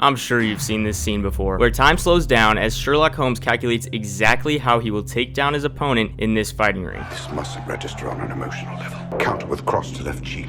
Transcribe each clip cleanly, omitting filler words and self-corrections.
I'm sure you've seen this scene before, where time slows down as Sherlock Holmes calculates exactly how he will take down his opponent in this fighting ring. This mustn't register on an emotional level. Counter with cross to left cheek.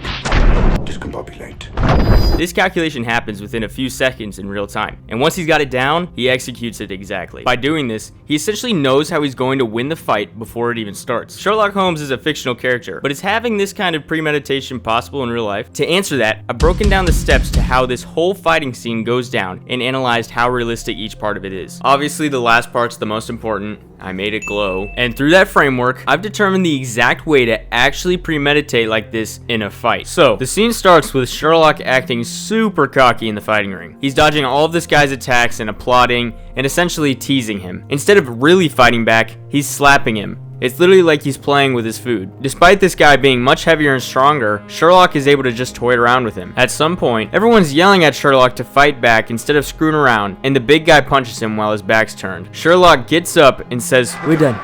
Discombobulate. This calculation happens within a few seconds in real time, and once he's got it down, he executes it exactly. By doing this, he essentially knows how he's going to win the fight before it even starts. Sherlock Holmes is a fictional character, but is having this kind of premeditation possible in real life? To answer that, I've broken down the steps to how this whole fighting scene goes down and analyzed how realistic each part of it is. Obviously, the last part's the most important. I made it glow. And through that framework, I've determined the exact way to actually premeditate like this in a fight. So, the scene starts with Sherlock acting super cocky in the fighting ring. He's dodging all of this guy's attacks and applauding and essentially teasing him. Instead of really fighting back, he's slapping him. It's literally like he's playing with his food. Despite this guy being much heavier and stronger, Sherlock is able to just toy around with him. At some point, everyone's yelling at Sherlock to fight back instead of screwing around, and the big guy punches him while his back's turned. Sherlock gets up and says, "We're done.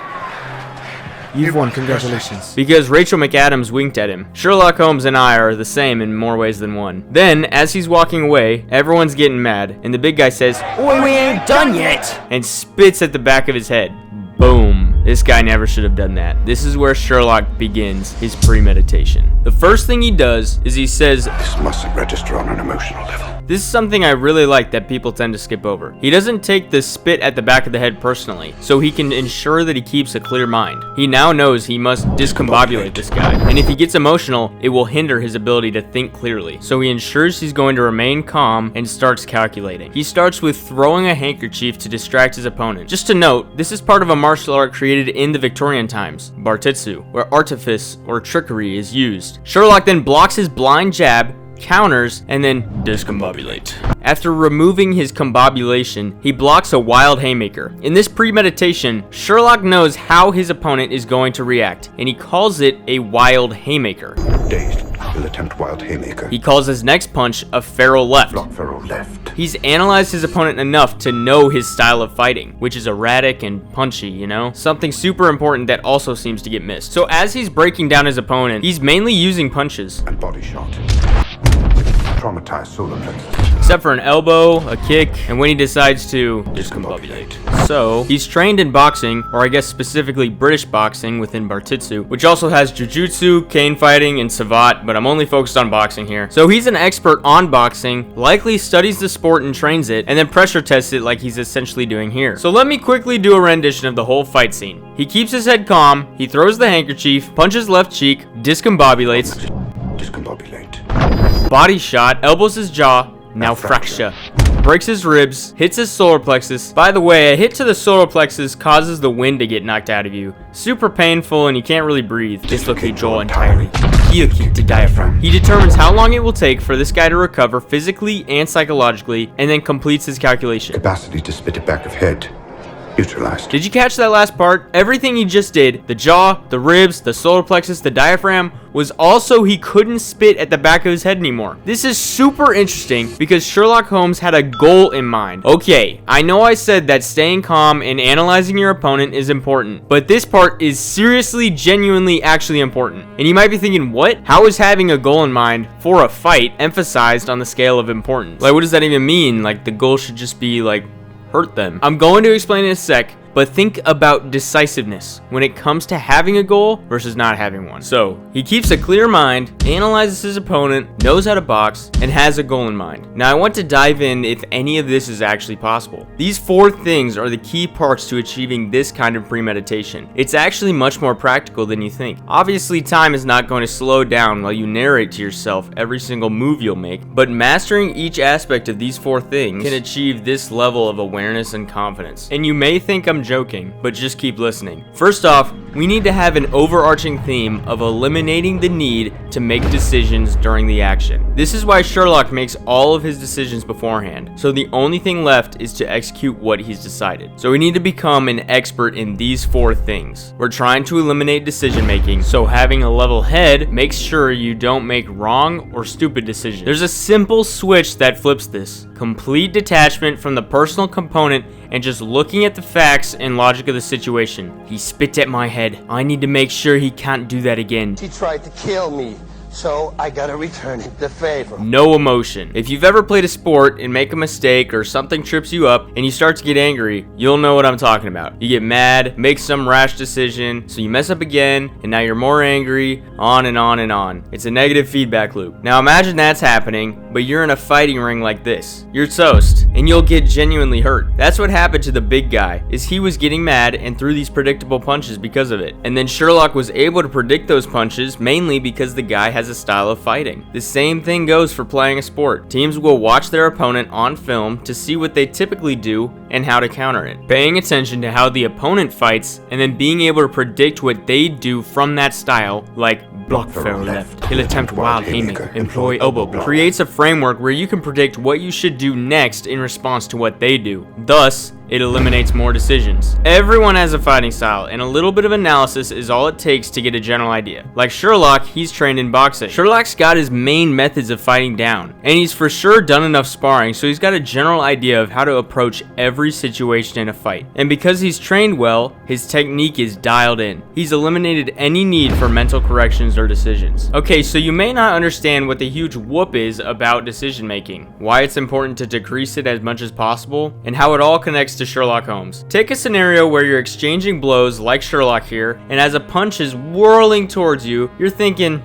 You've won, congratulations." Because Rachel McAdams winked at him. Sherlock Holmes and I are the same in more ways than one. Then, as he's walking away, everyone's getting mad, and the big guy says, "Oh, we ain't done yet," and spits at the back of his head. Boom. This guy never should have done that. This is where Sherlock begins his premeditation. The first thing he does is he says, This mustn't register on an emotional level. This is something I really like that people tend to skip over. He doesn't take the spit at the back of the head personally, so he can ensure that he keeps a clear mind. He now knows he must discombobulate this guy, and if he gets emotional, it will hinder his ability to think clearly. So he ensures he's going to remain calm and starts calculating. He starts with throwing a handkerchief to distract his opponent. Just to note, this is part of a martial art created in the Victorian times, bartitsu, where artifice or trickery is used. Sherlock then blocks his blind jab, counters, and then discombobulate. After removing his combobulation, he blocks a wild haymaker. In this premeditation, Sherlock knows how his opponent is going to react, and he calls it a wild haymaker. Dazed, he'll attempt wild haymaker. He calls his next punch a feral left. Block feral left. He's analyzed his opponent enough to know his style of fighting, which is erratic and punchy, you know? Something super important that also seems to get missed. So as he's breaking down his opponent, he's mainly using punches. And body shot. Traumatized solar plexus. Except for an elbow, a kick, and when he decides to discombobulate. So, he's trained in boxing, or I guess specifically British boxing within Bartitsu, which also has jujutsu, cane fighting, and savate, but I'm only focused on boxing here. So he's an expert on boxing, likely studies the sport and trains it, and then pressure tests it like he's essentially doing here. So let me quickly do a rendition of the whole fight scene. He keeps his head calm, he throws the handkerchief, punches left cheek, discombobulates, Discombobulate. body shot, elbows his jaw, now fracture. Breaks his ribs, hits his solar plexus. By the way, a hit to the solar plexus causes the wind to get knocked out of you. Super painful and you can't really breathe. Dislocate jaw entirely. Heel kick to diaphragm. He determines how long it will take for this guy to recover physically and psychologically, and then completes his calculation. Capacity to spit it back of head. Neutralized. Did you catch that last part? Everything he just did, the jaw, the ribs, the solar plexus, the diaphragm, was also he couldn't spit at the back of his head anymore. This is super interesting because Sherlock Holmes had a goal in mind. Okay, I know I said that staying calm and analyzing your opponent is important, but this part is seriously, genuinely, actually important. And you might be thinking, what? How is having a goal in mind for a fight emphasized on the scale of importance? Like, what does that even mean? Like, the goal should just be like, hurt them. I'm going to explain in a sec, but think about decisiveness when it comes to having a goal versus not having one. So, he keeps a clear mind, analyzes his opponent, knows how to box, and has a goal in mind. Now, I want to dive in if any of this is actually possible. These 4 things are the key parts to achieving this kind of premeditation. It's actually much more practical than you think. Obviously, time is not going to slow down while you narrate to yourself every single move you'll make, but mastering each aspect of these 4 things can achieve this level of awareness and confidence. And you may think I'm joking, but just keep listening. First off, we need to have an overarching theme of eliminating the need to make decisions during the action. This is why Sherlock makes all of his decisions beforehand, so the only thing left is to execute what he's decided. So we need to become an expert in these 4 things. We're trying to eliminate decision making, so having a level head makes sure you don't make wrong or stupid decisions. There's a simple switch that flips this. Complete detachment from the personal component and just looking at the facts and logic of the situation. He spit at my head. I need to make sure he can't do that again. He tried to kill me. so I gotta return the favor. No emotion. If you've ever played a sport and make a mistake or something trips you up and you start to get angry, you'll know what I'm talking about. You get mad, make some rash decision, so you mess up again, and now you're more angry, on and on and on. It's a negative feedback loop. Now imagine that's happening, but you're in a fighting ring like this. You're toast, and you'll get genuinely hurt. That's what happened to the big guy, is he was getting mad and threw these predictable punches because of it. And then Sherlock was able to predict those punches mainly because the guy has a style of fighting. The same thing goes for playing a sport. Teams will watch their opponent on film to see what they typically do and how to counter it. Paying attention to how the opponent fights and then being able to predict what they do from that style, like block fair left, he'll attempt wild haymaker, employ elbow block, creates a framework where you can predict what you should do next in response to what they do. Thus, it eliminates more decisions. Everyone has a fighting style, and a little bit of analysis is all it takes to get a general idea. Like Sherlock, he's trained in boxing. Sherlock's got his main methods of fighting down, and he's for sure done enough sparring, so he's got a general idea of how to approach every situation in a fight. And because he's trained well, his technique is dialed in. He's eliminated any need for mental corrections or decisions. Okay, so you may not understand what the huge whoop is about decision making, why it's important to decrease it as much as possible, and how it all connects to Sherlock Holmes. Take a scenario where you're exchanging blows like Sherlock here, and as a punch is whirling towards you, you're thinking,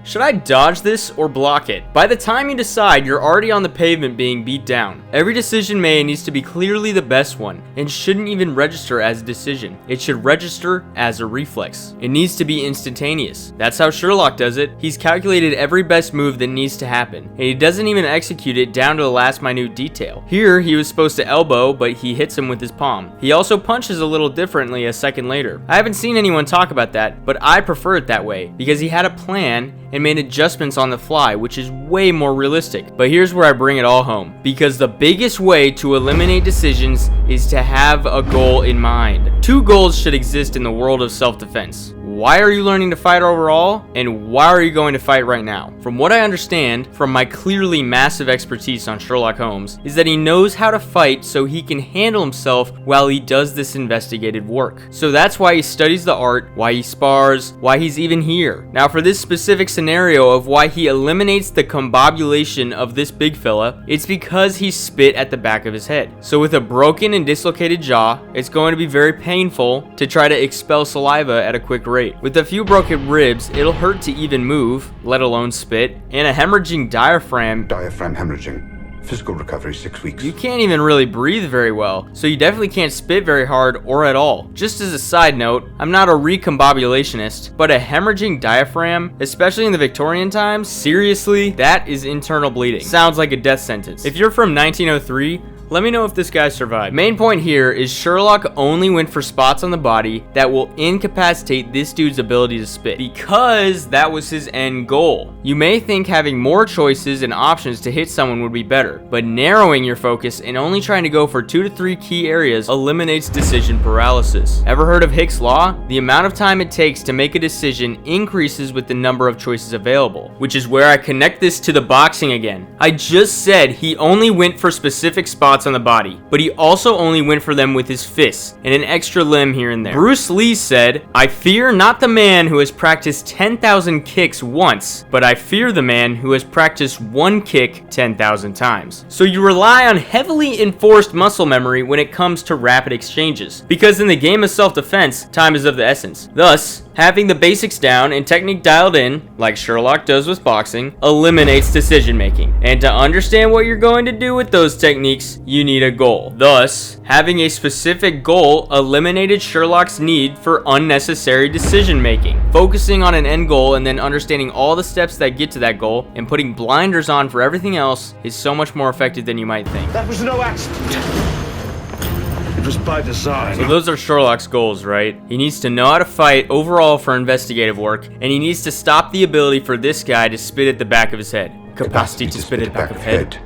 should I dodge this or block it? By the time you decide, you're already on the pavement being beat down. Every decision made needs to be clearly the best one, and shouldn't even register as a decision. It should register as a reflex. It needs to be instantaneous. That's how Sherlock does it. He's calculated every best move that needs to happen, and he doesn't even execute it down to the last minute detail. Here, he was supposed to elbow, but he hits him with his palm. He also punches a little differently a second later. I haven't seen anyone talk about that, but I prefer it that way, because he had a plan and made adjustments on the fly, which is way more realistic. But here's where I bring it all home, because the biggest way to eliminate decisions is to have a goal in mind. Two goals should exist in the world of self-defense. Why are you learning to fight overall? And why are you going to fight right now? From what I understand, from my clearly massive expertise on Sherlock Holmes, is that he knows how to fight so he can handle himself while he does this investigative work. So that's why he studies the art, why he spars, why he's even here. Now for this specific scenario of why he eliminates the combobulation of this big fella, it's because he spit at the back of his head. So with a broken and dislocated jaw, it's going to be very painful to try to expel saliva at a quick rate. With a few broken ribs, it'll hurt to even move, let alone spit, and a hemorrhaging diaphragm. Diaphragm hemorrhaging. Physical recovery 6 weeks. You can't even really breathe very well, so you definitely can't spit very hard or at all. Just as a side note, I'm not a recombobulationist, but a hemorrhaging diaphragm, especially in the Victorian times, seriously, that is internal bleeding. Sounds like a death sentence. If you're from 1903, let me know if this guy survived. Main point here is Sherlock only went for spots on the body that will incapacitate this dude's ability to spit, because that was his end goal. You may think having more choices and options to hit someone would be better, but narrowing your focus and only trying to go for 2 to 3 key areas eliminates decision paralysis. Ever heard of Hick's Law? The amount of time it takes to make a decision increases with the number of choices available, which is where I connect this to the boxing again. I just said he only went for specific spots on the body, but he also only went for them with his fists and an extra limb here and there. Bruce Lee said, "I fear not the man who has practiced 10,000 kicks once, but I fear the man who has practiced one kick 10,000 times." So you rely on heavily enforced muscle memory when it comes to rapid exchanges, because in the game of self-defense, time is of the essence. Thus, having the basics down and technique dialed in, like Sherlock does with boxing, eliminates decision making. And to understand what you're going to do with those techniques, you need a goal. Thus, having a specific goal eliminated Sherlock's need for unnecessary decision making. Focusing on an end goal and then understanding all the steps that get to that goal and putting blinders on for everything else is so much more effective than you might think. That was no accident. It was by design. So those are Sherlock's goals, right? He needs to know how to fight overall for investigative work, and he needs to stop the ability for this guy to spit at the back of his head. Capacity to spit at the back of head.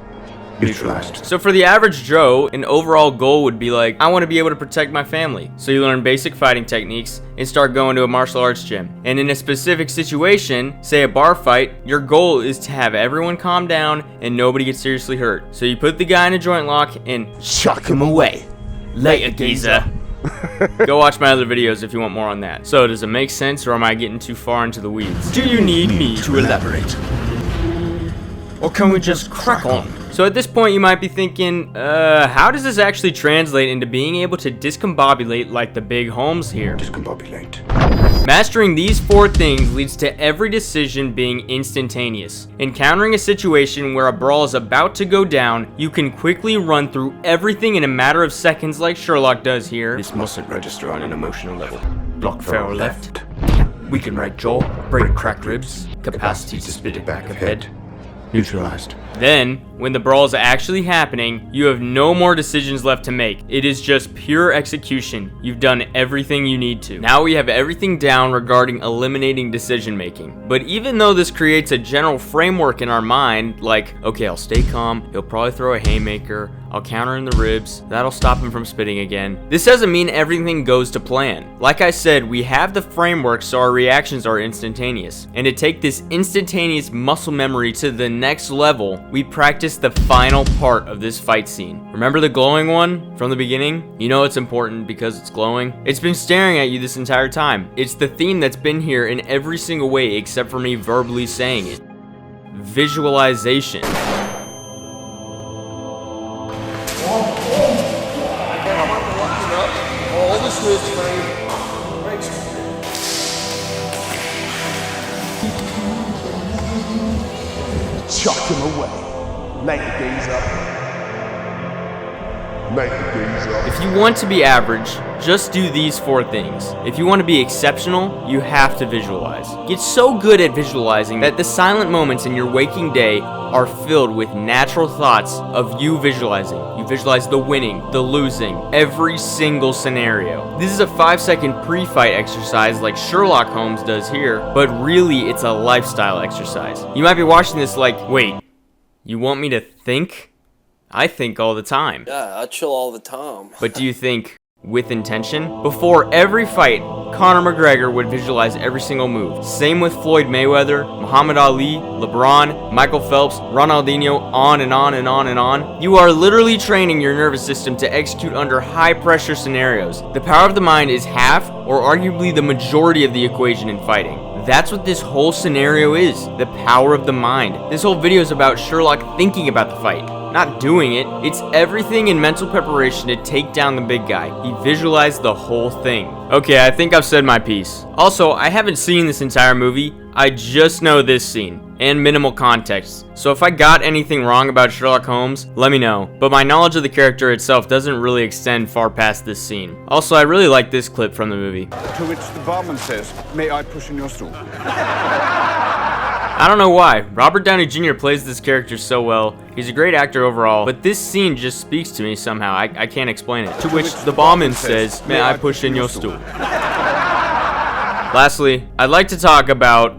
Neutralized. So for the average Joe, an overall goal would be like, I want to be able to protect my family. So you learn basic fighting techniques and start going to a martial arts gym. And in a specific situation, say a bar fight, your goal is to have everyone calm down and nobody gets seriously hurt. So you put the guy in a joint lock and shock him away. Later, geezer. Go watch my other videos if you want more on that. So, does it make sense, or am I getting too far into the weeds? Do you need me to elaborate? Or can we just crack on? So at this point you might be thinking, how does this actually translate into being able to discombobulate like the big Holmes here? Discombobulate. Mastering these 4 things leads to every decision being instantaneous. Encountering a situation where a brawl is about to go down, you can quickly run through everything in a matter of seconds like Sherlock does here. This mustn't register on an emotional level. Block far left. Weaken right jaw. Break cracked ribs. Capacity to spit it back of head. Neutralized. Then, when the brawl is actually happening, you have no more decisions left to make. It is just pure execution. You've done everything you need to. Now we have everything down regarding eliminating decision making. But even though this creates a general framework in our mind, like, okay, I'll stay calm, he'll probably throw a haymaker, I'll counter in the ribs, that'll stop him from spitting again. This doesn't mean everything goes to plan. Like I said, we have the framework so our reactions are instantaneous. And to take this instantaneous muscle memory to the next level, we practice the final part of this fight scene. Remember the glowing one from the beginning? You know it's important because it's glowing. It's been staring at you this entire time. It's the theme that's been here in every single way except for me verbally saying it. Visualization. Chuck him away. Make the gaze up. Make the gaze up. If you want to be average, just do these 4 things. If you want to be exceptional, you have to visualize. Get so good at visualizing that the silent moments in your waking day are filled with natural thoughts of you visualizing. You visualize the winning, the losing, every single scenario. This is a 5-second pre-fight exercise like Sherlock Holmes does here, but really it's a lifestyle exercise. You might be watching this like, wait, you want me to think? I think all the time. Yeah, I chill all the time. But do you think with intention? Before every fight, Conor McGregor would visualize every single move. Same with Floyd Mayweather, Muhammad Ali, LeBron, Michael Phelps, Ronaldinho, on and on and on and on. You are literally training your nervous system to execute under high pressure scenarios. The power of the mind is half or arguably the majority of the equation in fighting. That's what this whole scenario is, the power of the mind. This whole video is about Sherlock thinking about the fight, not doing it. It's everything in mental preparation to take down the big guy. He visualized the whole thing. Okay, I think I've said my piece. Also, I haven't seen this entire movie. I just know this scene and minimal context. So if I got anything wrong about Sherlock Holmes, let me know. But my knowledge of the character itself doesn't really extend far past this scene. Also, I really like this clip from the movie. To which the barman says, "May I push in your stool?" I don't know why. Robert Downey Jr. plays this character so well. He's a great actor overall, but this scene just speaks to me somehow. I can't explain it. To which the barman says, "May I push in your stool?" Lastly, I'd like to talk about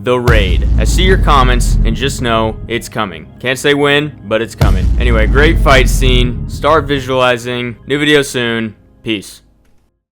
the raid. I see your comments and just know it's coming. Can't say when, but it's coming. Anyway, great fight scene. Start visualizing. New video soon. Peace.